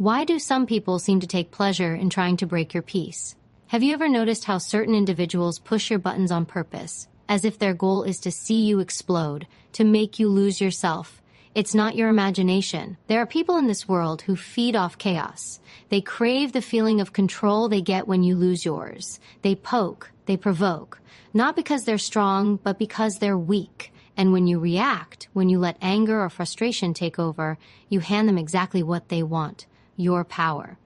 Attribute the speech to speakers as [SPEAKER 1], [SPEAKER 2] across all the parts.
[SPEAKER 1] Why do some people seem to take pleasure in trying to break your peace? Have you ever noticed how certain individuals push your buttons on purpose, as if their goal is to see you explode, to make you lose yourself? It's not your imagination. There are people in this world who feed off chaos. They crave the feeling of control they get when you lose yours. They poke, they provoke, not because they're strong, but because they're weak. And when you react, when you let anger or frustration take over, you hand them exactly what they want: your power.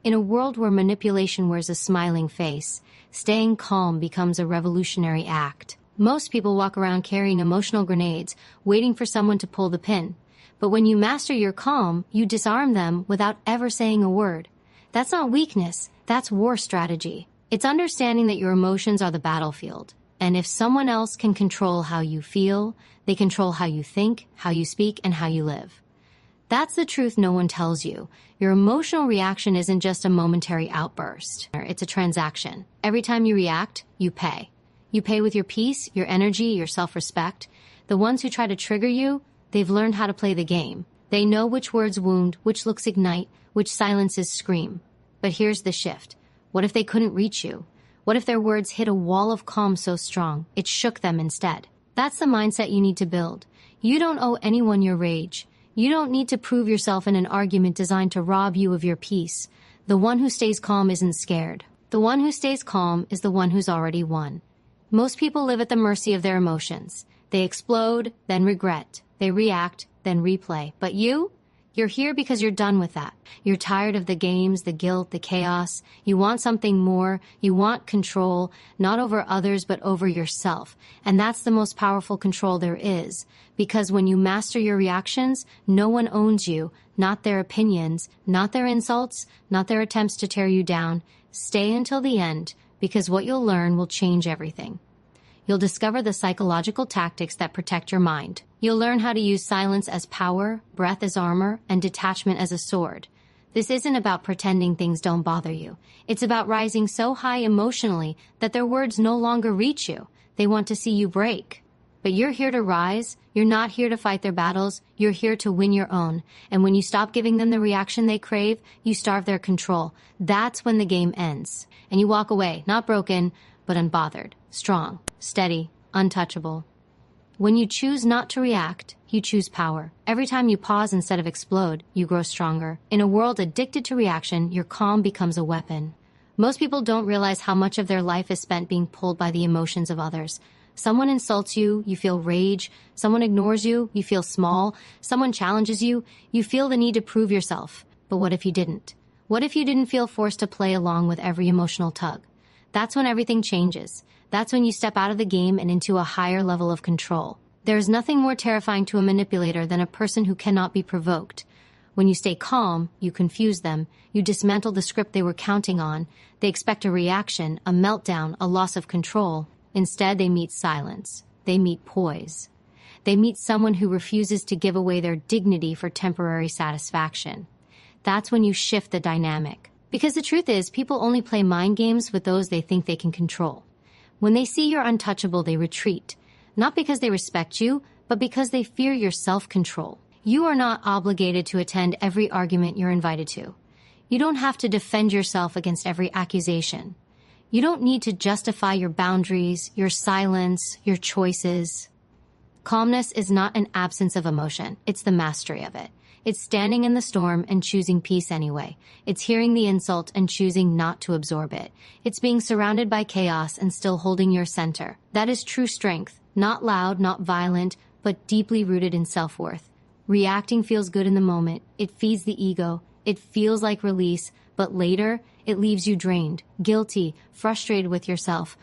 [SPEAKER 1] In a world where manipulation wears a smiling face, staying calm becomes a revolutionary act. Most people walk around carrying emotional grenades, waiting for someone to pull the pin. But when you master your calm, you disarm them without ever saying a word. That's not weakness, that's war strategy. It's understanding that your emotions are the battlefield. And if someone else can control how you feel, they control how you think, how you speak, and how you live. That's the truth no one tells you. Your emotional reaction isn't just a momentary outburst. It's a transaction. Every time you react, you pay. You pay with your peace, your energy, your self-respect. The ones who try to trigger you, they've learned how to play the game. They know which words wound, which looks ignite, which silences scream. But here's the shift. What if they couldn't reach you? What if their words hit a wall of calm so strong, it shook them instead? That's the mindset you need to build. You don't owe anyone your rage. You don't need to prove yourself in an argument designed to rob you of your peace. The one who stays calm isn't scared. The one who stays calm is the one who's already won. Most people live at the mercy of their emotions. They explode, then regret. They react, then replay. But you're here because you're done with that. You're tired of the games, the guilt, the chaos. You want something more. You want control, not over others, but over yourself. And that's the most powerful control there is. Because when you master your reactions, no one owns you, not their opinions, not their insults, not their attempts to tear you down. Stay until the end, because what you'll learn will change everything. You'll discover the psychological tactics that protect your mind. You'll learn how to use silence as power, breath as armor, and detachment as a sword. This isn't about pretending things don't bother you. It's about rising so high emotionally that their words no longer reach you. They want to see you break. But you're here to rise. You're not here to fight their battles. You're here to win your own. And when you stop giving them the reaction they crave, you starve their control. That's when the game ends. And you walk away, not broken, but unbothered, strong, steady, untouchable. When you choose not to react, you choose power. Every time you pause instead of explode, you grow stronger. In a world addicted to reaction, your calm becomes a weapon. Most people don't realize how much of their life is spent being pulled by the emotions of others. Someone insults you, you feel rage. Someone ignores you, you feel small. Someone challenges you, you feel the need to prove yourself. But what if you didn't? What if you didn't feel forced to play along with every emotional tug? That's when everything changes. That's when you step out of the game and into a higher level of control. There is nothing more terrifying to a manipulator than a person who cannot be provoked. When you stay calm, you confuse them. You dismantle the script they were counting on. They expect a reaction, a meltdown, a loss of control. Instead, they meet silence. They meet poise. They meet someone who refuses to give away their dignity for temporary satisfaction. That's when you shift the dynamic. Because the truth is, people only play mind games with those they think they can control. When they see you're untouchable, they retreat. Not because they respect you, but because they fear your self-control. You are not obligated to attend every argument you're invited to. You don't have to defend yourself against every accusation. You don't need to justify your boundaries, your silence, your choices. Calmness is not an absence of emotion. It's the mastery of it. It's standing in the storm and choosing peace anyway. It's hearing the insult and choosing not to absorb it. It's being surrounded by chaos and still holding your center. That is true strength. Not loud, not violent, but deeply rooted in self-worth. Reacting feels good in the moment. It feeds the ego. It feels like release, but later, it leaves you drained, guilty, frustrated with yourself.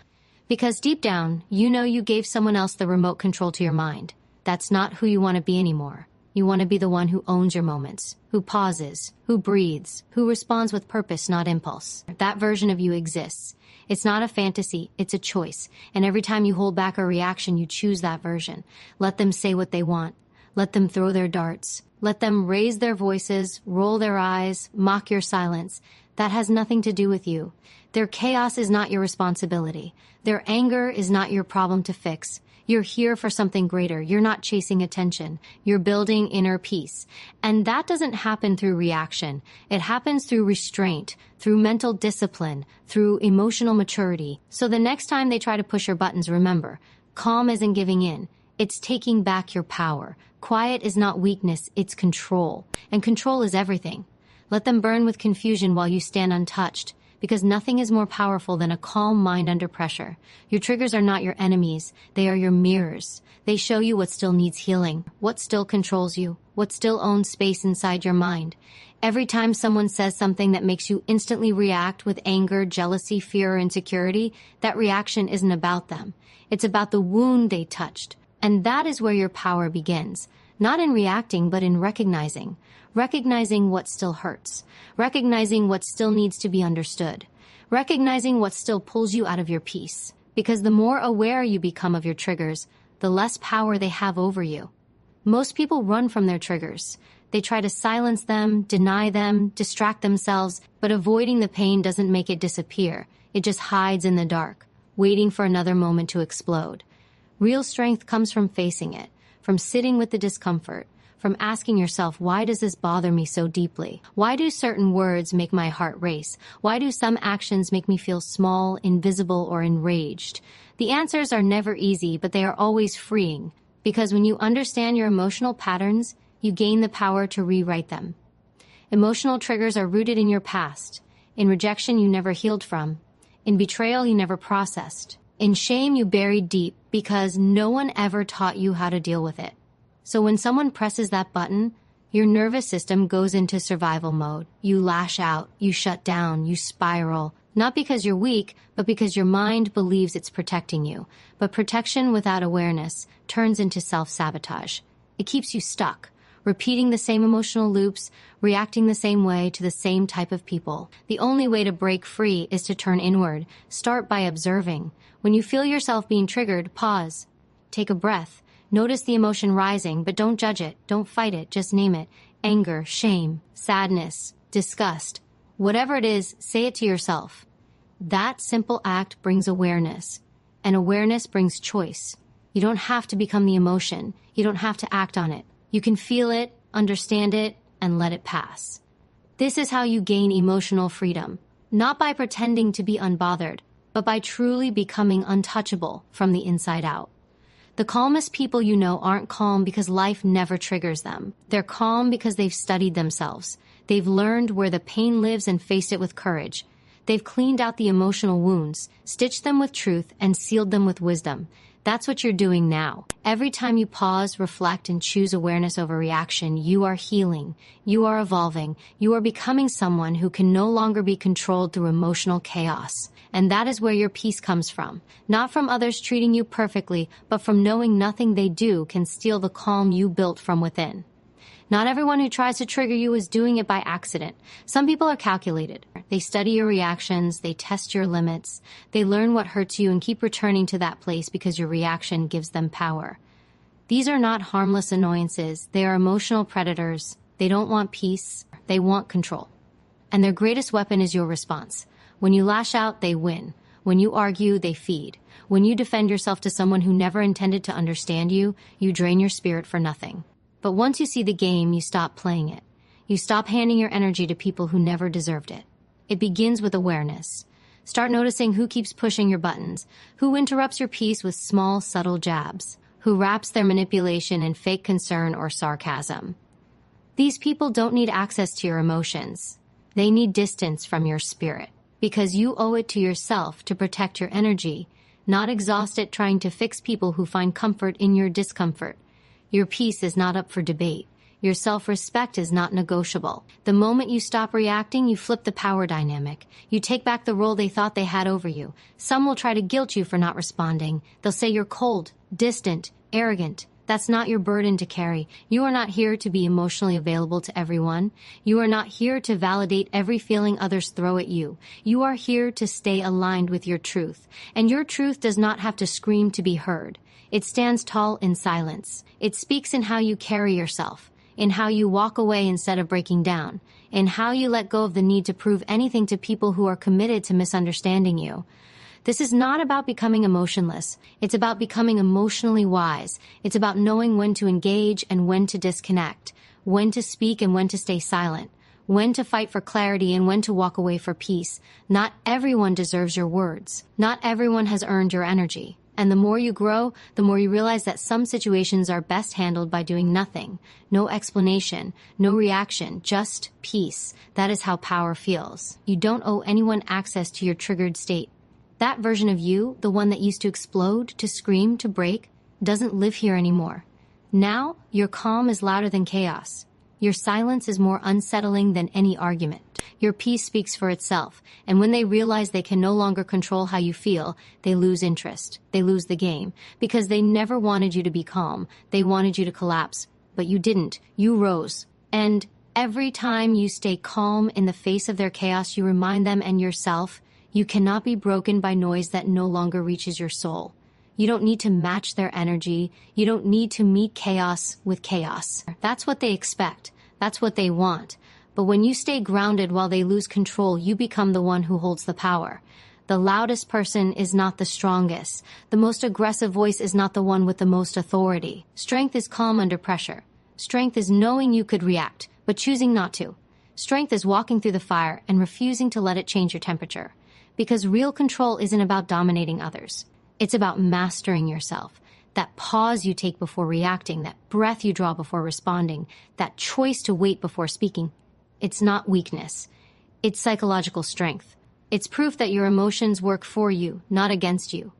[SPEAKER 1] Because deep down, you know you gave someone else the remote control to your mind. That's not who you want to be anymore. You want to be the one who owns your moments, who pauses, who breathes, who responds with purpose, not impulse. That version of you exists. It's not a fantasy, it's a choice. And every time you hold back a reaction, you choose that version. Let them say what they want. Let them throw their darts. Let them raise their voices, roll their eyes, mock your silence. That has nothing to do with you. Their chaos is not your responsibility. Their anger is not your problem to fix. You're here for something greater. You're not chasing attention. You're building inner peace. And that doesn't happen through reaction. It happens through restraint, through mental discipline, through emotional maturity. So the next time they try to push your buttons, remember, calm isn't giving in. It's taking back your power. Quiet is not weakness, it's control. And control is everything. Let them burn with confusion while you stand untouched, because nothing is more powerful than a calm mind under pressure. Your triggers are not your enemies, they are your mirrors. They show you what still needs healing, what still controls you, what still owns space inside your mind. Every time someone says something that makes you instantly react with anger, jealousy, fear, or insecurity, that reaction isn't about them. It's about the wound they touched. And that is where your power begins. Not in reacting, but in recognizing. Recognizing what still hurts. Recognizing what still needs to be understood. Recognizing what still pulls you out of your peace. Because the more aware you become of your triggers, the less power they have over you. Most people run from their triggers. They try to silence them, deny them, distract themselves, but avoiding the pain doesn't make it disappear. It just hides in the dark, waiting for another moment to explode. Real strength comes from facing it, from sitting with the discomfort, from asking yourself, why does this bother me so deeply? Why do certain words make my heart race? Why do some actions make me feel small, invisible, or enraged? The answers are never easy, but they are always freeing, because when you understand your emotional patterns, you gain the power to rewrite them. Emotional triggers are rooted in your past, in rejection you never healed from, in betrayal you never processed, in shame you buried deep because no one ever taught you how to deal with it. So when someone presses that button, your nervous system goes into survival mode. You lash out, you shut down, you spiral, not because you're weak, but because your mind believes it's protecting you. But protection without awareness turns into self-sabotage. It keeps you stuck, repeating the same emotional loops, reacting the same way to the same type of people. The only way to break free is to turn inward. Start by observing. When you feel yourself being triggered, pause. Take a breath. Notice the emotion rising, but don't judge it. Don't fight it. Just name it. Anger, shame, sadness, disgust. Whatever it is, say it to yourself. That simple act brings awareness, and awareness brings choice. You don't have to become the emotion. You don't have to act on it. You can feel it, understand it, and let it pass. This is how you gain emotional freedom, not by pretending to be unbothered, but by truly becoming untouchable from the inside out. The calmest people you know aren't calm because life never triggers them. They're calm because they've studied themselves. They've learned where the pain lives and faced it with courage. They've cleaned out the emotional wounds, stitched them with truth, and sealed them with wisdom. That's what you're doing now. Every time you pause, reflect, and choose awareness over reaction, you are healing. You are evolving. You are becoming someone who can no longer be controlled through emotional chaos. And that is where your peace comes from. Not from others treating you perfectly, but from knowing nothing they do can steal the calm you built from within. Not everyone who tries to trigger you is doing it by accident. Some people are calculated. They study your reactions, they test your limits, they learn what hurts you and keep returning to that place because your reaction gives them power. These are not harmless annoyances. They are emotional predators. They don't want peace. They want control. And their greatest weapon is your response. When you lash out, they win. When you argue, they feed. When you defend yourself to someone who never intended to understand you, you drain your spirit for nothing. But once you see the game, you stop playing it. You stop handing your energy to people who never deserved it. It begins with awareness. Start noticing who keeps pushing your buttons, who interrupts your peace with small, subtle jabs, who wraps their manipulation in fake concern or sarcasm. These people don't need access to your emotions. They need distance from your spirit, because you owe it to yourself to protect your energy, not exhaust it trying to fix people who find comfort in your discomfort. Your peace is not up for debate. Your self-respect is not negotiable. The moment you stop reacting, you flip the power dynamic. You take back the role they thought they had over you. Some will try to guilt you for not responding. They'll say you're cold, distant, arrogant. That's not your burden to carry. You are not here to be emotionally available to everyone. You are not here to validate every feeling others throw at you. You are here to stay aligned with your truth. And your truth does not have to scream to be heard. It stands tall in silence. It speaks in how you carry yourself, in how you walk away instead of breaking down, in how you let go of the need to prove anything to people who are committed to misunderstanding you. This is not about becoming emotionless. It's about becoming emotionally wise. It's about knowing when to engage and when to disconnect, when to speak and when to stay silent, when to fight for clarity and when to walk away for peace. Not everyone deserves your words. Not everyone has earned your energy. And the more you grow, the more you realize that some situations are best handled by doing nothing. No explanation, no reaction, just peace. That is how power feels. You don't owe anyone access to your triggered state. That version of you, the one that used to explode, to scream, to break, doesn't live here anymore. Now, your calm is louder than chaos. Your silence is more unsettling than any argument. Your peace speaks for itself, and when they realize they can no longer control how you feel, they lose interest. They lose the game, because they never wanted you to be calm. They wanted you to collapse, but you didn't. You rose. And every time you stay calm in the face of their chaos, you remind them and yourself, you cannot be broken by noise that no longer reaches your soul. You don't need to match their energy. You don't need to meet chaos with chaos. That's what they expect. That's what they want. But when you stay grounded while they lose control, you become the one who holds the power. The loudest person is not the strongest. The most aggressive voice is not the one with the most authority. Strength is calm under pressure. Strength is knowing you could react, but choosing not to. Strength is walking through the fire and refusing to let it change your temperature. Because real control isn't about dominating others. It's about mastering yourself. That pause you take before reacting, that breath you draw before responding, that choice to wait before speaking. It's not weakness. It's psychological strength. It's proof that your emotions work for you, not against you.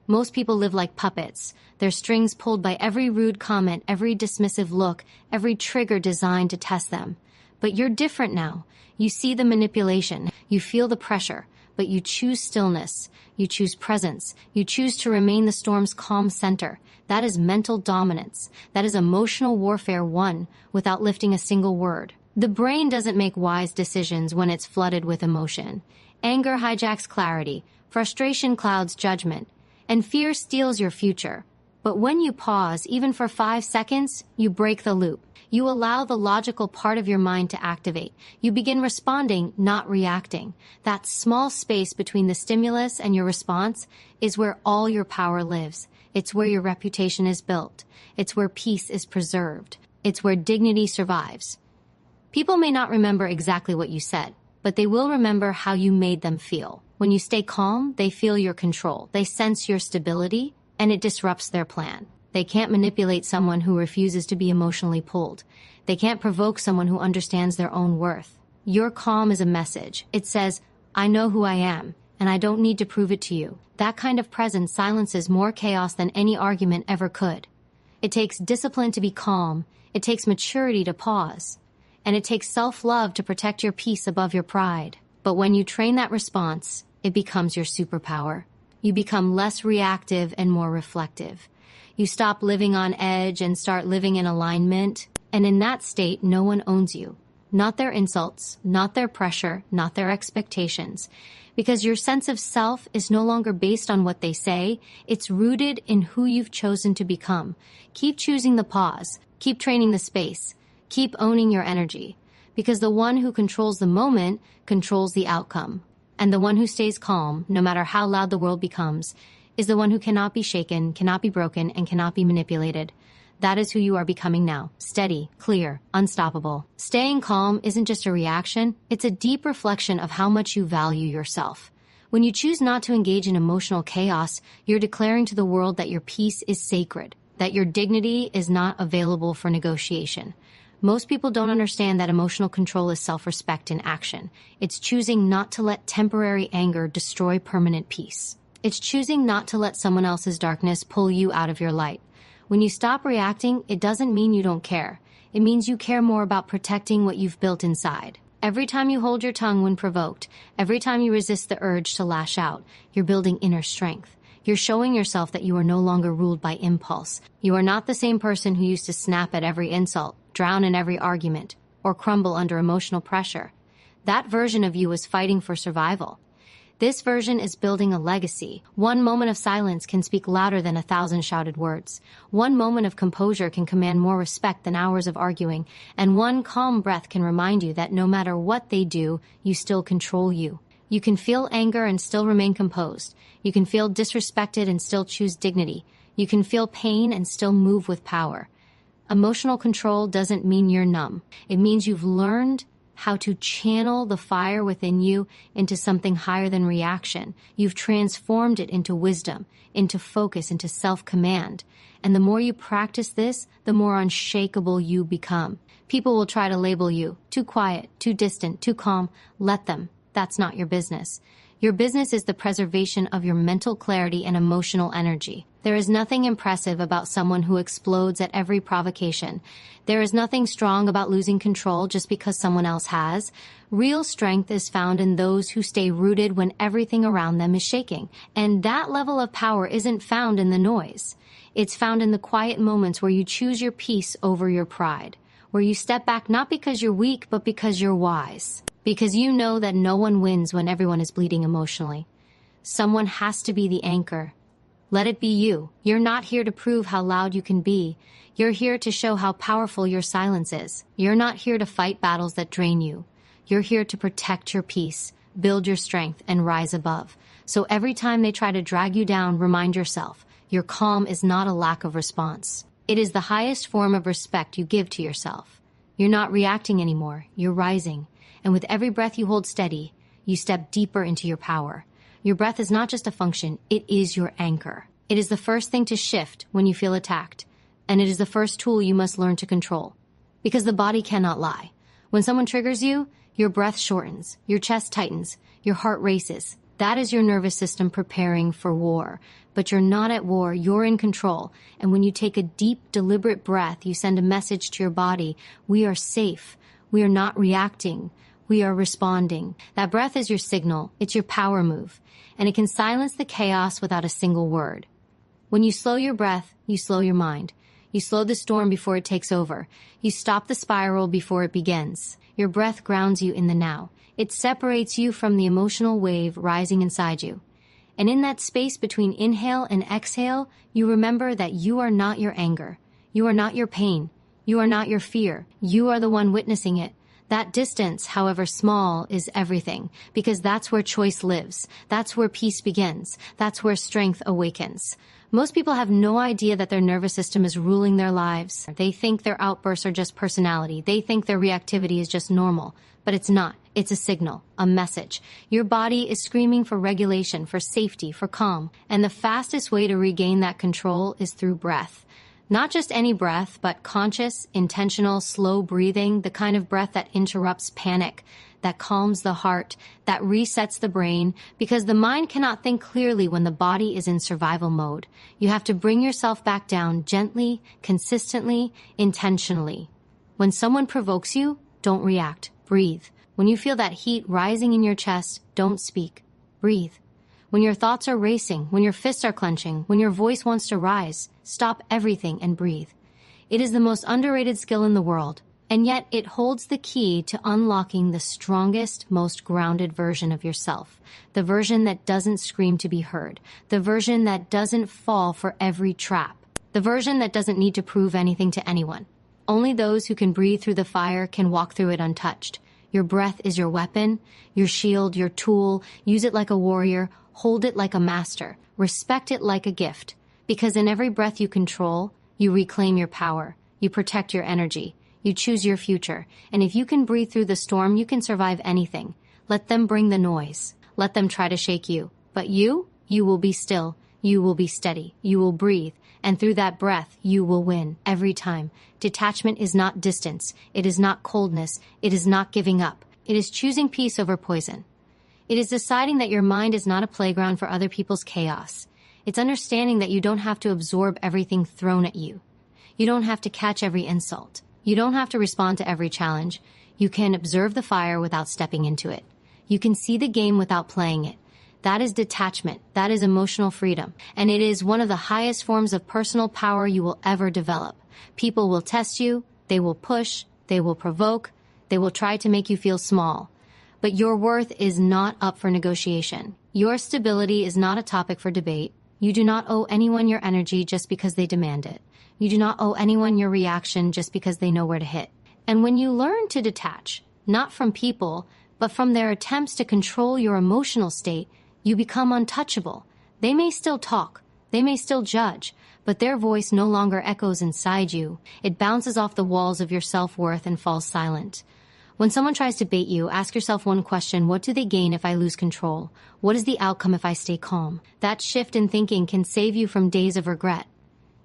[SPEAKER 1] Most people live like puppets, their strings pulled by every rude comment, every dismissive look, every trigger designed to test them. But you're different now. You see the manipulation, you feel the pressure, but you choose stillness. You choose presence. You choose to remain the storm's calm center. That is mental dominance. That is emotional warfare won without lifting a single word. The brain doesn't make wise decisions when it's flooded with emotion. Anger hijacks clarity. Frustration clouds judgment. And fear steals your future. But when you pause, even for 5 seconds, you break the loop. You allow the logical part of your mind to activate. You begin responding, not reacting. That small space between the stimulus and your response is where all your power lives. It's where your reputation is built. It's where peace is preserved. It's where dignity survives. People may not remember exactly what you said, but they will remember how you made them feel. When you stay calm, they feel your control. They sense your stability, and it disrupts their plan. They can't manipulate someone who refuses to be emotionally pulled. They can't provoke someone who understands their own worth. Your calm is a message. It says, I know who I am, and I don't need to prove it to you. That kind of presence silences more chaos than any argument ever could. It takes discipline to be calm. It takes maturity to pause. And it takes self-love to protect your peace above your pride. But when you train that response, it becomes your superpower. You become less reactive and more reflective. You stop living on edge and start living in alignment. And in that state, no one owns you. Not their insults, not their pressure, not their expectations. Because your sense of self is no longer based on what they say. It's rooted in who you've chosen to become. Keep choosing the pause. Keep training the space. Keep owning your energy. Because the one who controls the moment controls the outcome. And the one who stays calm, no matter how loud the world becomes, is the one who cannot be shaken, cannot be broken, and cannot be manipulated. That is who you are becoming now. Steady, clear, unstoppable. Staying calm isn't just a reaction. It's a deep reflection of how much you value yourself. When you choose not to engage in emotional chaos, you're declaring to the world that your peace is sacred, that your dignity is not available for negotiation. Most people don't understand that emotional control is self-respect in action. It's choosing not to let temporary anger destroy permanent peace. It's choosing not to let someone else's darkness pull you out of your light. When you stop reacting, it doesn't mean you don't care. It means you care more about protecting what you've built inside. Every time you hold your tongue when provoked, every time you resist the urge to lash out, you're building inner strength. You're showing yourself that you are no longer ruled by impulse. You are not the same person who used to snap at every insult, drown in every argument, or crumble under emotional pressure. That version of you was fighting for survival. This version is building a legacy. One moment of silence can speak louder than 1,000 shouted words. One moment of composure can command more respect than hours of arguing. And one calm breath can remind you that no matter what they do, you still control you. You can feel anger and still remain composed. You can feel disrespected and still choose dignity. You can feel pain and still move with power. Emotional control doesn't mean you're numb. It means you've learned how to channel the fire within you into something higher than reaction. You've transformed it into wisdom, into focus, into self-command. And the more you practice this, the more unshakable you become. People will try to label you too quiet, too distant, too calm. Let them. That's not your business. Your business is the preservation of your mental clarity and emotional energy. There is nothing impressive about someone who explodes at every provocation. There is nothing strong about losing control just because someone else has. Real strength is found in those who stay rooted when everything around them is shaking. And that level of power isn't found in the noise. It's found in the quiet moments where you choose your peace over your pride, where you step back not because you're weak, but because you're wise. Because you know that no one wins when everyone is bleeding emotionally. Someone has to be the anchor. Let it be you. You're not here to prove how loud you can be. You're here to show how powerful your silence is. You're not here to fight battles that drain you. You're here to protect your peace, build your strength, and rise above. So every time they try to drag you down, remind yourself, your calm is not a lack of response. It is the highest form of respect you give to yourself. You're not reacting anymore. You're rising. And with every breath you hold steady, you step deeper into your power. Your breath is not just a function, it is your anchor. It is the first thing to shift when you feel attacked, and it is the first tool you must learn to control. Because the body cannot lie. When someone triggers you, your breath shortens, your chest tightens, your heart races. That is your nervous system preparing for war. But you're not at war, you're in control. And when you take a deep, deliberate breath, you send a message to your body, we are safe, we are not reacting. We are responding. That breath is your signal. It's your power move. And it can silence the chaos without a single word. When you slow your breath, you slow your mind. You slow the storm before it takes over. You stop the spiral before it begins. Your breath grounds you in the now. It separates you from the emotional wave rising inside you. And in that space between inhale and exhale, you remember that you are not your anger. You are not your pain. You are not your fear. You are the one witnessing it. That distance, however small, is everything, because that's where choice lives. That's where peace begins. That's where strength awakens. Most people have no idea that their nervous system is ruling their lives. They think their outbursts are just personality. They think their reactivity is just normal. But it's not. It's a signal, a message. Your body is screaming for regulation, for safety, for calm. And the fastest way to regain that control is through breath. Not just any breath, but conscious, intentional, slow breathing, the kind of breath that interrupts panic, that calms the heart, that resets the brain, because the mind cannot think clearly when the body is in survival mode. You have to bring yourself back down gently, consistently, intentionally. When someone provokes you, don't react. Breathe. When you feel that heat rising in your chest, don't speak. Breathe. When your thoughts are racing, when your fists are clenching, when your voice wants to rise, stop everything and breathe. It is the most underrated skill in the world, and yet it holds the key to unlocking the strongest, most grounded version of yourself. The version that doesn't scream to be heard. The version that doesn't fall for every trap. The version that doesn't need to prove anything to anyone. Only those who can breathe through the fire can walk through it untouched. Your breath is your weapon, your shield, your tool. Use it like a warrior. Hold it like a master. Respect it like a gift. Because in every breath you control, you reclaim your power. You protect your energy. You choose your future. And if you can breathe through the storm, you can survive anything. Let them bring the noise. Let them try to shake you. But you will be still. You will be steady. You will breathe. And through that breath, you will win every time. Detachment is not distance. It is not coldness. It is not giving up. It is choosing peace over poison. It is deciding that your mind is not a playground for other people's chaos. It's understanding that you don't have to absorb everything thrown at you. You don't have to catch every insult. You don't have to respond to every challenge. You can observe the fire without stepping into it. You can see the game without playing it. That is detachment. That is emotional freedom. And it is one of the highest forms of personal power you will ever develop. People will test you. They will push. They will provoke. They will try to make you feel small. But your worth is not up for negotiation. Your stability is not a topic for debate. You do not owe anyone your energy just because they demand it. You do not owe anyone your reaction just because they know where to hit. And when you learn to detach, not from people, But from their attempts to control your emotional state, you become untouchable. They may still talk, they may still judge, but their voice no longer echoes inside you. It bounces off the walls of your self-worth and falls silent. When someone tries to bait you, ask yourself one question: what do they gain if I lose control? What is the outcome if I stay calm? That shift in thinking can save you from days of regret.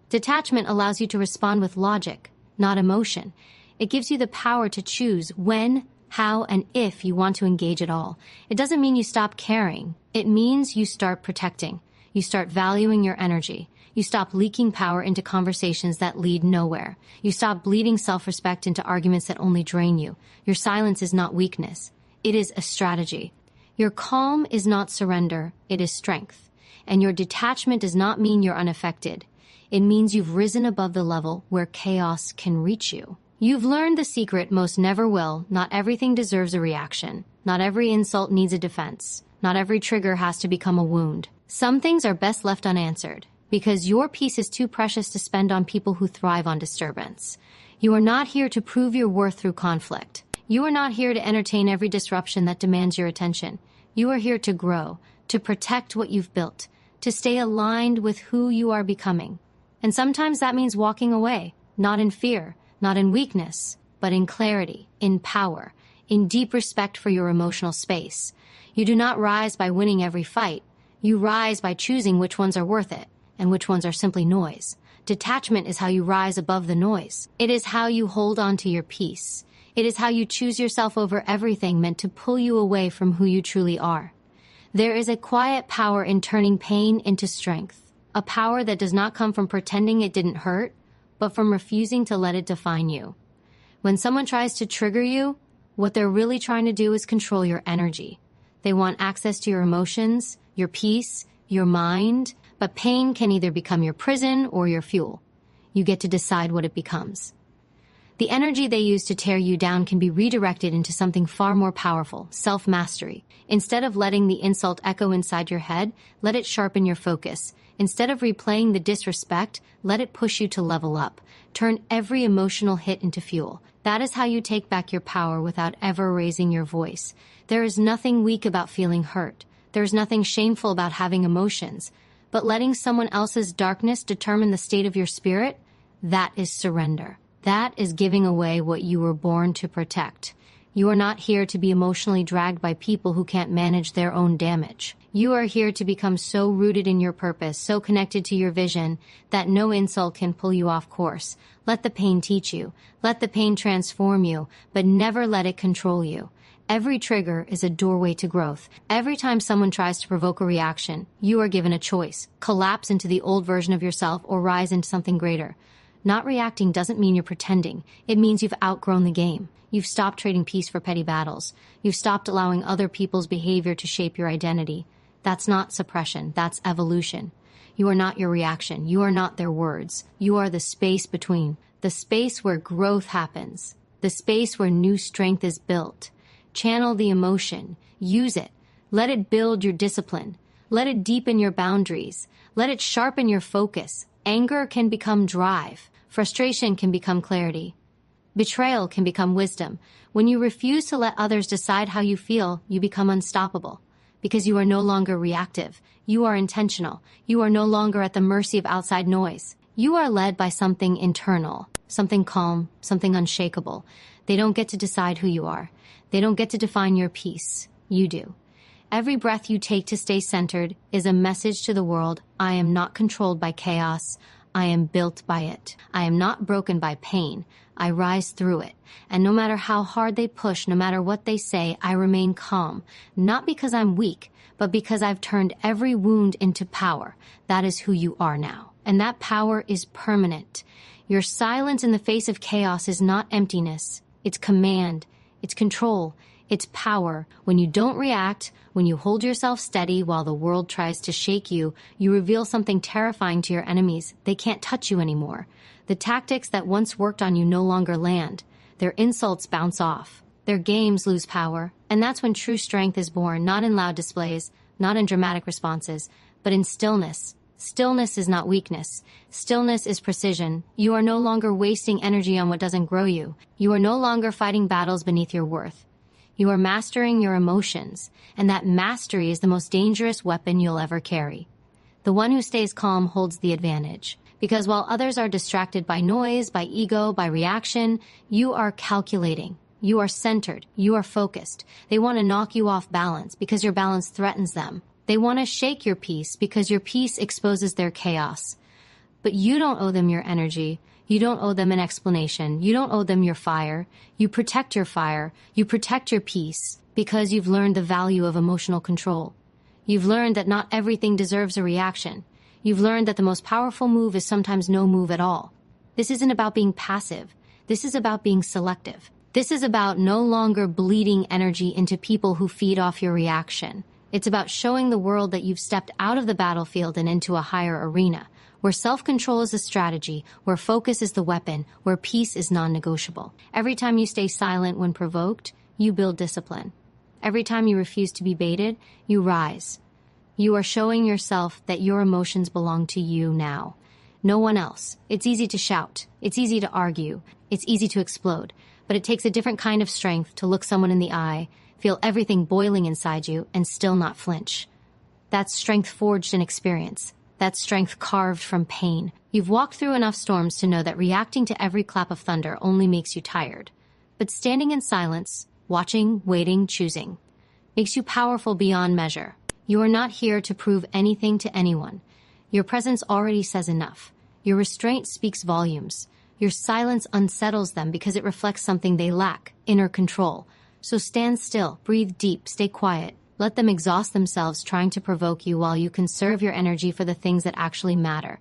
[SPEAKER 1] Detachment allows you to respond with logic, not emotion. It gives you the power to choose when, how, and if you want to engage at all. It doesn't mean you stop caring. It means you start protecting. You start valuing your energy. You stop leaking power into conversations that lead nowhere. You stop bleeding self-respect into arguments that only drain you. Your silence is not weakness. It is a strategy. Your calm is not surrender. It is strength. And your detachment does not mean you're unaffected. It means you've risen above the level where chaos can reach you. You've learned the secret most never will. Not everything deserves a reaction. Not every insult needs a defense. Not every trigger has to become a wound. Some things are best left unanswered, because your peace is too precious to spend on people who thrive on disturbance. You are not here to prove your worth through conflict. You are not here to entertain every disruption that demands your attention. You are here to grow, to protect what you've built, to stay aligned with who you are becoming. And sometimes that means walking away, not in fear, not in weakness, but in clarity, in power, in deep respect for your emotional space. You do not rise by winning every fight. You rise by choosing which ones are worth it, and which ones are simply noise. Detachment is how you rise above the noise. It is how you hold on to your peace. It is how you choose yourself over everything meant to pull you away from who you truly are. There is a quiet power in turning pain into strength, a power that does not come from pretending it didn't hurt, but from refusing to let it define you. When someone tries to trigger you, what they're really trying to do is control your energy. They want access to your emotions, your peace, your mind, but pain can either become your prison or your fuel. You get to decide what it becomes. The energy they use to tear you down can be redirected into something far more powerful: self-mastery. Instead of letting the insult echo inside your head, let it sharpen your focus. Instead of replaying the disrespect, let it push you to level up. Turn every emotional hit into fuel. That is how you take back your power without ever raising your voice. There is nothing weak about feeling hurt. There is nothing shameful about having emotions. But letting someone else's darkness determine the state of your spirit, that is surrender. That is giving away what you were born to protect. You are not here to be emotionally dragged by people who can't manage their own damage. You are here to become so rooted in your purpose, so connected to your vision, that no insult can pull you off course. Let the pain teach you. Let the pain transform you, but never let it control you. Every trigger is a doorway to growth. Every time someone tries to provoke a reaction, you are given a choice: collapse into the old version of yourself or rise into something greater. Not reacting doesn't mean you're pretending. It means you've outgrown the game. You've stopped trading peace for petty battles. You've stopped allowing other people's behavior to shape your identity. That's not suppression. That's evolution. You are not your reaction. You are not their words. You are the space between. The space where growth happens. The space where new strength is built. Channel the emotion. Use it. Let it build your discipline. Let it deepen your boundaries. Let it sharpen your focus. Anger can become drive. Frustration can become clarity. Betrayal can become wisdom. When you refuse to let others decide how you feel, you become unstoppable. Because you are no longer reactive. You are intentional. You are no longer at the mercy of outside noise. You are led by something internal, something calm, something unshakable. They don't get to decide who you are. They don't get to define your peace. You do. Every breath you take to stay centered is a message to the world: I am not controlled by chaos. I am built by it. I am not broken by pain. I rise through it. And no matter how hard they push, no matter what they say, I remain calm. Not because I'm weak, but because I've turned every wound into power. That is who you are now. And that power is permanent. Your silence in the face of chaos is not emptiness. It's command. It's control. It's power. When you don't react, when you hold yourself steady while the world tries to shake you, you reveal something terrifying to your enemies. They can't touch you anymore. The tactics that once worked on you no longer land. Their insults bounce off. Their games lose power. And that's when true strength is born, not in loud displays, not in dramatic responses, but in stillness. Stillness is not weakness. Stillness is precision. You are no longer wasting energy on what doesn't grow you. You are no longer fighting battles beneath your worth. You are mastering your emotions, and that mastery is the most dangerous weapon you'll ever carry. The one who stays calm holds the advantage, because while others are distracted by noise, by ego, by reaction, you are calculating. You are centered. You are focused. They want to knock you off balance because your balance threatens them. They want to shake your peace because your peace exposes their chaos. But you don't owe them your energy. You don't owe them an explanation. You don't owe them your fire. You protect your fire. You protect your peace because you've learned the value of emotional control. You've learned that not everything deserves a reaction. You've learned that the most powerful move is sometimes no move at all. This isn't about being passive. This is about being selective. This is about no longer bleeding energy into people who feed off your reaction. It's about showing the world that you've stepped out of the battlefield and into a higher arena, where self-control is a strategy, where focus is the weapon, where peace is non-negotiable. Every time you stay silent when provoked, you build discipline. Every time you refuse to be baited, you rise. You are showing yourself that your emotions belong to you now. No one else. It's easy to shout. It's easy to argue. It's easy to explode. But it takes a different kind of strength to look someone in the eye, feel everything boiling inside you, and still not flinch. That's strength forged in experience. That's strength carved from pain. You've walked through enough storms to know that reacting to every clap of thunder only makes you tired. But standing in silence, watching, waiting, choosing, makes you powerful beyond measure. You are not here to prove anything to anyone. Your presence already says enough. Your restraint speaks volumes. Your silence unsettles them because it reflects something they lack, inner control. So stand still, breathe deep, stay quiet. Let them exhaust themselves trying to provoke you while you conserve your energy for the things that actually matter.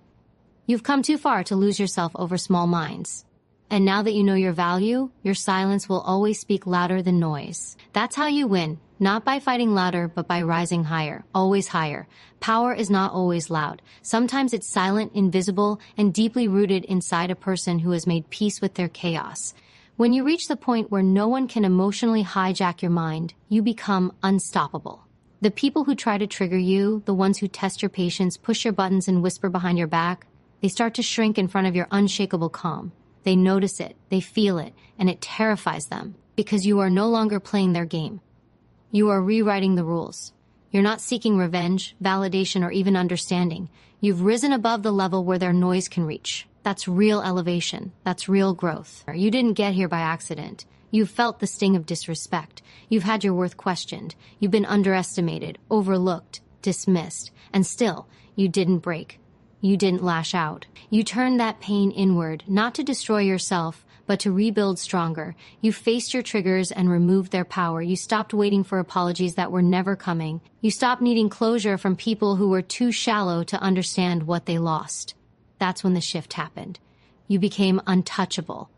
[SPEAKER 1] You've come too far to lose yourself over small minds. And now that you know your value, your silence will always speak louder than noise. That's how you win, not by fighting louder, but by rising higher, always higher. Power is not always loud. Sometimes it's silent, invisible, and deeply rooted inside a person who has made peace with their chaos. When you reach the point where no one can emotionally hijack your mind, you become unstoppable. The people who try to trigger you, the ones who test your patience, push your buttons, and whisper behind your back, they start to shrink in front of your unshakable calm. They notice it, they feel it, and it terrifies them because you are no longer playing their game. You are rewriting the rules. You're not seeking revenge, validation, or even understanding. You've risen above the level where their noise can reach. That's real elevation. That's real growth. You didn't get here by accident. You've felt the sting of disrespect. You've had your worth questioned. You've been underestimated, overlooked, dismissed, and still, you didn't break. You didn't lash out. You turned that pain inward, not to destroy yourself, but to rebuild stronger. You faced your triggers and removed their power. You stopped waiting for apologies that were never coming. You stopped needing closure from people who were too shallow to understand what they lost. That's when the shift happened. You became untouchable.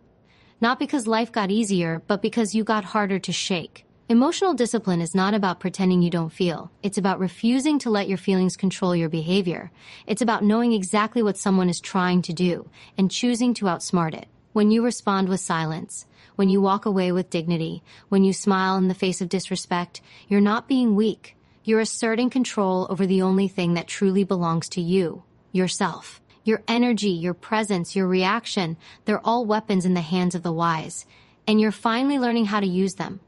[SPEAKER 1] Not because life got easier, but because you got harder to shake. Emotional discipline is not about pretending you don't feel. It's about refusing to let your feelings control your behavior. It's about knowing exactly what someone is trying to do and choosing to outsmart it. When you respond with silence, when you walk away with dignity, when you smile in the face of disrespect, you're not being weak. You're asserting control over the only thing that truly belongs to you, yourself. Your energy, your presence, your reaction, they're all weapons in the hands of the wise. And you're finally learning how to use them.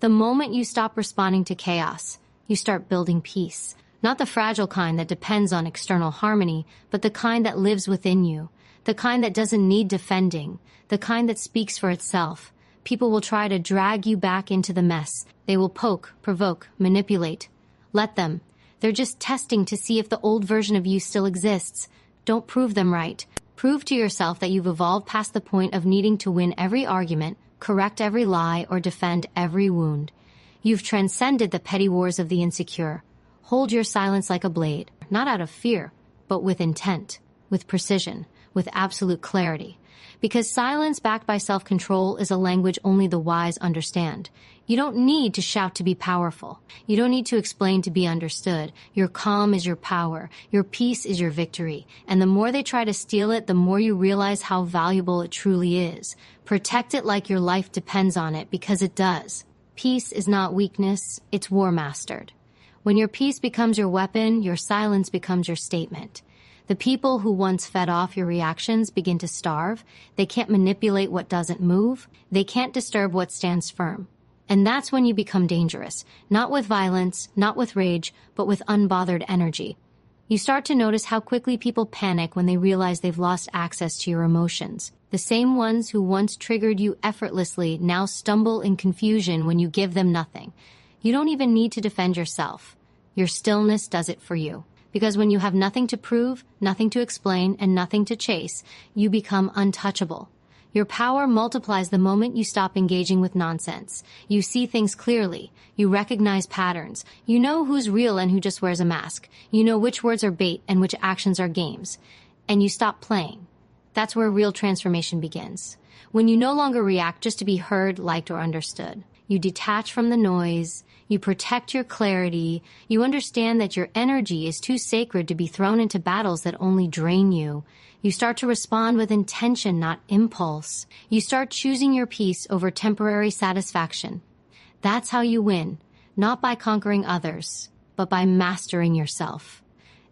[SPEAKER 1] The moment you stop responding to chaos, you start building peace. Not the fragile kind that depends on external harmony, but the kind that lives within you. The kind that doesn't need defending. The kind that speaks for itself. People will try to drag you back into the mess. They will poke, provoke, manipulate. Let them. They're just testing to see if the old version of you still exists. Don't prove them right. Prove to yourself that you've evolved past the point of needing to win every argument, correct every lie, or defend every wound. You've transcended the petty wars of the insecure. Hold your silence like a blade, not out of fear, but with intent, with precision, with absolute clarity. Because silence backed by self-control is a language only the wise understand. You don't need to shout to be powerful. You don't need to explain to be understood. Your calm is your power. Your peace is your victory. And the more they try to steal it, the more you realize how valuable it truly is. Protect it like your life depends on it, because it does. Peace is not weakness, it's war mastered. When your peace becomes your weapon, your silence becomes your statement. The people who once fed off your reactions begin to starve. They can't manipulate what doesn't move. They can't disturb what stands firm. And that's when you become dangerous, not with violence, not with rage, but with unbothered energy. You start to notice how quickly people panic when they realize they've lost access to your emotions. The same ones who once triggered you effortlessly now stumble in confusion when you give them nothing. You don't even need to defend yourself. Your stillness does it for you. Because when you have nothing to prove, nothing to explain, and nothing to chase, you become untouchable. Your power multiplies the moment you stop engaging with nonsense. You see things clearly. You recognize patterns. You know who's real and who just wears a mask. You know which words are bait and which actions are games. And you stop playing. That's where real transformation begins. When you no longer react just to be heard, liked, or understood. You detach from the noise. You protect your clarity. You understand that your energy is too sacred to be thrown into battles that only drain you. You start to respond with intention, not impulse. You start choosing your peace over temporary satisfaction. That's how you win, not by conquering others, but by mastering yourself.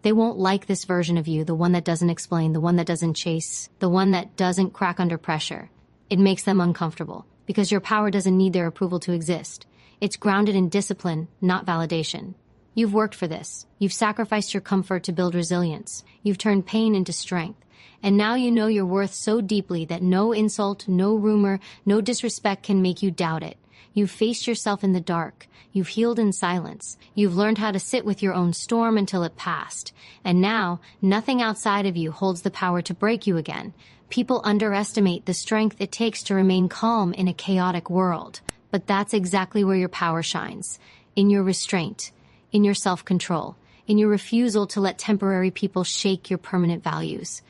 [SPEAKER 1] They won't like this version of you, the one that doesn't explain, the one that doesn't chase, the one that doesn't crack under pressure. It makes them uncomfortable, because your power doesn't need their approval to exist. It's grounded in discipline, not validation. You've worked for this. You've sacrificed your comfort to build resilience. You've turned pain into strength. And now you know your worth so deeply that no insult, no rumor, no disrespect can make you doubt it. You've faced yourself in the dark. You've healed in silence. You've learned how to sit with your own storm until it passed. And now, nothing outside of you holds the power to break you again. People underestimate the strength it takes to remain calm in a chaotic world. But that's exactly where your power shines. In your restraint, in your self-control, in your refusal to let temporary people shake your permanent values.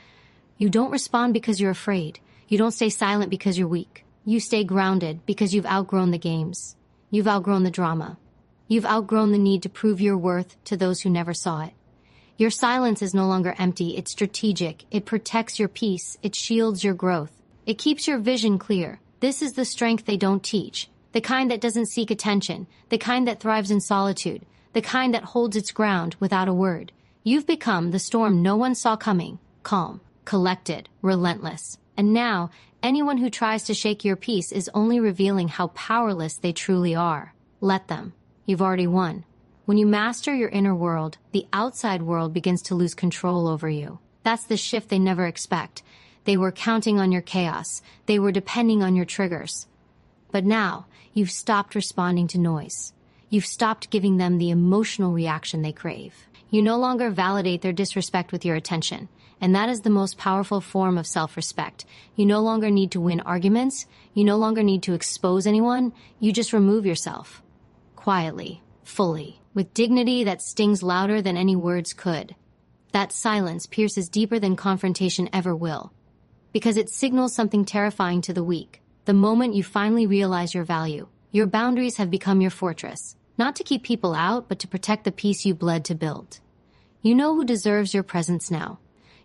[SPEAKER 1] You don't respond because you're afraid. You don't stay silent because you're weak. You stay grounded because you've outgrown the games. You've outgrown the drama. You've outgrown the need to prove your worth to those who never saw it. Your silence is no longer empty. It's strategic. It protects your peace. It shields your growth. It keeps your vision clear. This is the strength they don't teach. The kind that doesn't seek attention. The kind that thrives in solitude. The kind that holds its ground without a word. You've become the storm no one saw coming. Calm. Collected, relentless. And now, anyone who tries to shake your peace is only revealing how powerless they truly are. Let them. You've already won. When you master your inner world, the outside world begins to lose control over you. That's the shift they never expect. They were counting on your chaos. They were depending on your triggers. But now, you've stopped responding to noise. You've stopped giving them the emotional reaction they crave. You no longer validate their disrespect with your attention. And that is the most powerful form of self-respect. You no longer need to win arguments. You no longer need to expose anyone. You just remove yourself. Quietly, fully, with dignity that stings louder than any words could. That silence pierces deeper than confrontation ever will. Because it signals something terrifying to the weak. The moment you finally realize your value, your boundaries have become your fortress. Not to keep people out, but to protect the peace you bled to build. You know who deserves your presence now.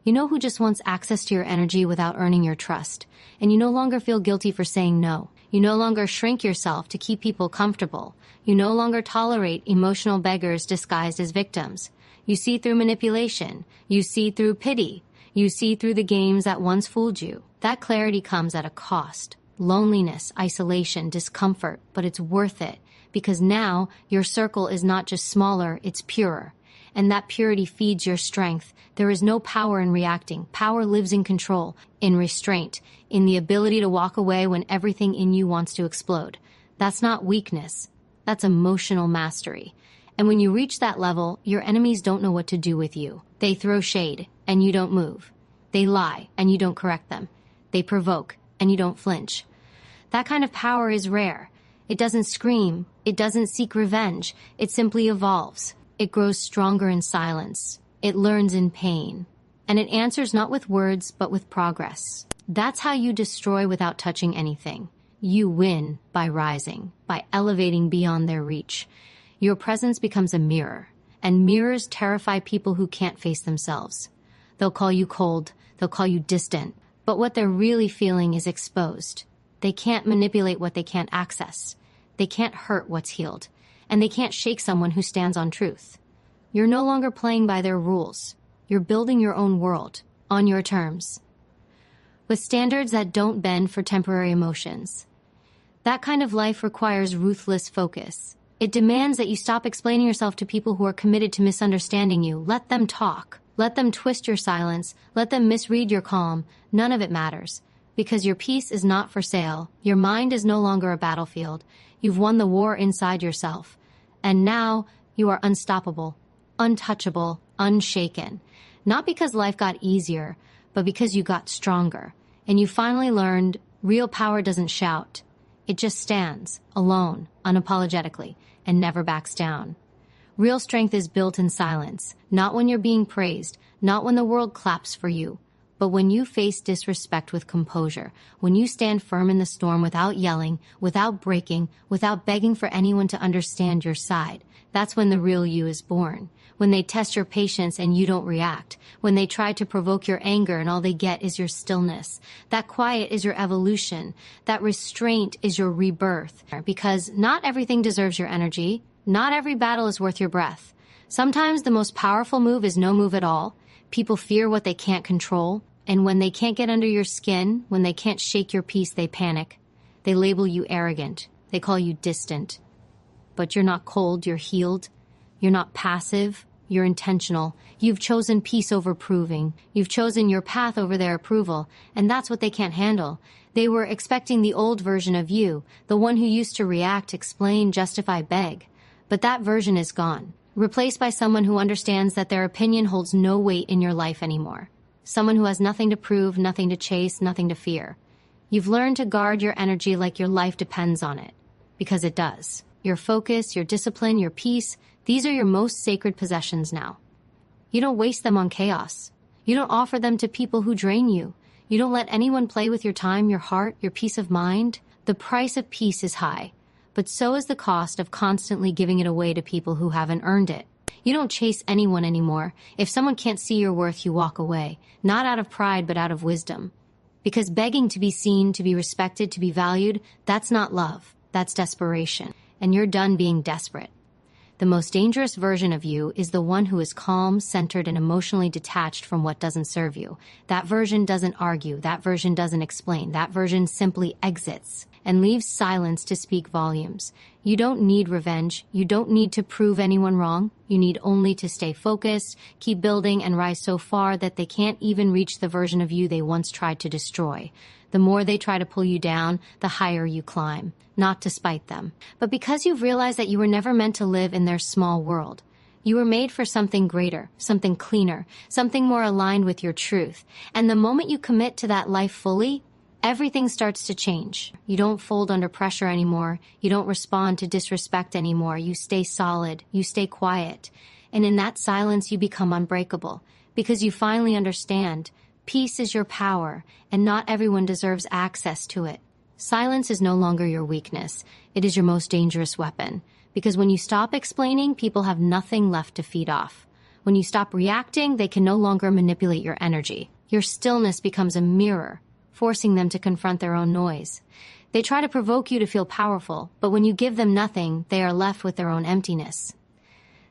[SPEAKER 1] You know who just wants access to your energy without earning your trust. And you no longer feel guilty for saying no. You no longer shrink yourself to keep people comfortable. You no longer tolerate emotional beggars disguised as victims. You see through manipulation. You see through pity. You see through the games that once fooled you. That clarity comes at a cost. Loneliness, isolation, discomfort, but it's worth it. Because now your circle is not just smaller, it's purer. And that purity feeds your strength. There is no power in reacting. Power lives in control, in restraint, in the ability to walk away when everything in you wants to explode. That's not weakness. That's emotional mastery. And when you reach that level, your enemies don't know what to do with you. They throw shade, and you don't move. They lie, and you don't correct them. They provoke, and you don't flinch. That kind of power is rare. It doesn't scream. It doesn't seek revenge. It simply evolves. It grows stronger in silence. It learns in pain. And it answers not with words, but with progress. That's how you destroy without touching anything. You win by rising, by elevating beyond their reach. Your presence becomes a mirror. And mirrors terrify people who can't face themselves. They'll call you cold. They'll call you distant. But what they're really feeling is exposed. They can't manipulate what they can't access. They can't hurt what's healed. And they can't shake someone who stands on truth. You're no longer playing by their rules. You're building your own world, on your terms. With standards that don't bend for temporary emotions. That kind of life requires ruthless focus. It demands that you stop explaining yourself to people who are committed to misunderstanding you. Let them talk. Let them twist your silence. Let them misread your calm. None of it matters. Because your peace is not for sale. Your mind is no longer a battlefield. You've won the war inside yourself. And now you are unstoppable, untouchable, unshaken. Not because life got easier, but because you got stronger. And you finally learned real power doesn't shout. It just stands, alone, unapologetically, and never backs down. Real strength is built in silence, not when you're being praised, not when the world claps for you, but when you face disrespect with composure, when you stand firm in the storm without yelling, without breaking, without begging for anyone to understand your side. That's when the real you is born. When they test your patience and you don't react. When they try to provoke your anger and all they get is your stillness. That quiet is your evolution. That restraint is your rebirth. Because not everything deserves your energy. Not every battle is worth your breath. Sometimes the most powerful move is no move at all. People fear what they can't control. And when they can't get under your skin, when they can't shake your peace, they panic. They label you arrogant. They call you distant. But you're not cold, you're healed. You're not passive, you're intentional. You've chosen peace over proving. You've chosen your path over their approval, and that's what they can't handle. They were expecting the old version of you, the one who used to react, explain, justify, beg. But that version is gone, replaced by someone who understands that their opinion holds no weight in your life anymore. Someone who has nothing to prove, nothing to chase, nothing to fear. You've learned to guard your energy like your life depends on it, because it does. Your focus, your discipline, your peace, these are your most sacred possessions now. You don't waste them on chaos. You don't offer them to people who drain you. You don't let anyone play with your time, your heart, your peace of mind. The price of peace is high, but so is the cost of constantly giving it away to people who haven't earned it. You don't chase anyone anymore. If someone can't see your worth, you walk away, not out of pride, but out of wisdom. Because begging to be seen, to be respected, to be valued, that's not love. That's desperation. And you're done being desperate. The most dangerous version of you is the one who is calm, centered, and emotionally detached from what doesn't serve you. That version doesn't argue. That version doesn't explain. That version simply exits and leaves silence to speak volumes. You don't need revenge. You don't need to prove anyone wrong. You need only to stay focused, keep building, and rise so far that they can't even reach the version of you they once tried to destroy. The more they try to pull you down, the higher you climb. Not to spite them, but because you've realized that you were never meant to live in their small world. You were made for something greater, something cleaner, something more aligned with your truth. And the moment you commit to that life fully, everything starts to change. You don't fold under pressure anymore. You don't respond to disrespect anymore. You stay solid. You stay quiet. And in that silence, you become unbreakable because you finally understand peace is your power, and not everyone deserves access to it. Silence is no longer your weakness. It is your most dangerous weapon. Because when you stop explaining, people have nothing left to feed off. When you stop reacting, they can no longer manipulate your energy. Your stillness becomes a mirror, forcing them to confront their own noise. They try to provoke you to feel powerful, but when you give them nothing, they are left with their own emptiness.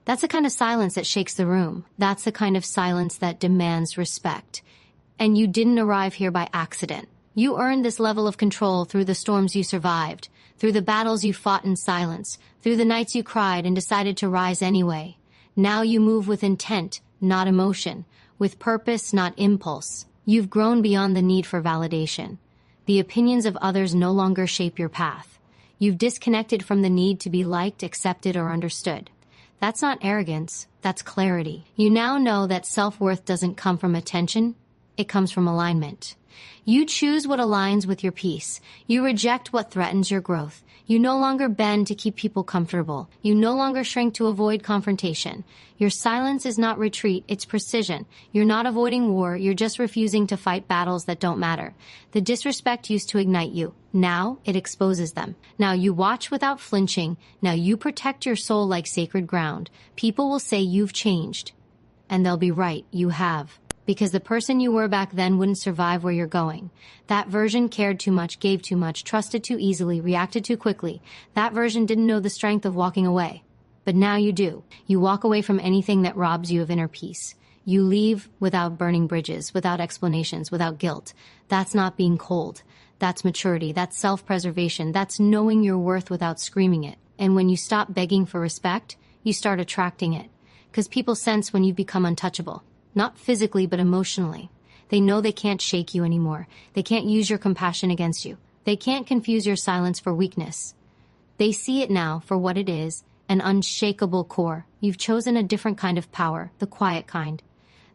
[SPEAKER 1] That's the kind of silence that shakes the room. That's the kind of silence that demands respect. And you didn't arrive here by accident. You earned this level of control through the storms you survived, through the battles you fought in silence, through the nights you cried and decided to rise anyway. Now you move with intent, not emotion, with purpose, not impulse. You've grown beyond the need for validation. The opinions of others no longer shape your path. You've disconnected from the need to be liked, accepted, or understood. That's not arrogance, that's clarity. You now know that self-worth doesn't come from attention, it comes from alignment. You choose what aligns with your peace. You reject what threatens your growth. You no longer bend to keep people comfortable. You no longer shrink to avoid confrontation. Your silence is not retreat, it's precision. You're not avoiding war, you're just refusing to fight battles that don't matter. The disrespect used to ignite you. Now it exposes them. Now you watch without flinching. Now you protect your soul like sacred ground. People will say you've changed. And they'll be right, you have. Because the person you were back then wouldn't survive where you're going. That version cared too much, gave too much, trusted too easily, reacted too quickly. That version didn't know the strength of walking away. But now you do. You walk away from anything that robs you of inner peace. You leave without burning bridges, without explanations, without guilt. That's not being cold. That's maturity, that's self-preservation, that's knowing your worth without screaming it. And when you stop begging for respect, you start attracting it. Because people sense when you become untouchable. Not physically, but emotionally. They know they can't shake you anymore. They can't use your compassion against you. They can't confuse your silence for weakness. They see it now for what it is, an unshakable core. You've chosen a different kind of power, the quiet kind.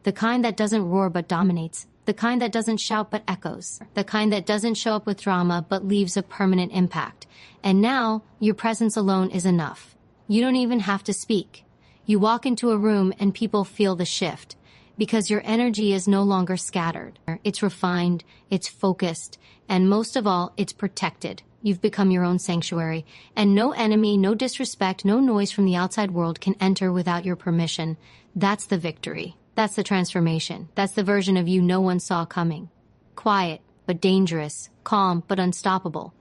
[SPEAKER 1] The kind that doesn't roar but dominates. The kind that doesn't shout but echoes. The kind that doesn't show up with drama but leaves a permanent impact. And now, your presence alone is enough. You don't even have to speak. You walk into a room and people feel the shift. Because your energy is no longer scattered. It's refined, it's focused, and most of all, it's protected. You've become your own sanctuary, and no enemy, no disrespect, no noise from the outside world can enter without your permission. That's the victory. That's the transformation. That's the version of you no one saw coming. Quiet, but dangerous. Calm, but unstoppable.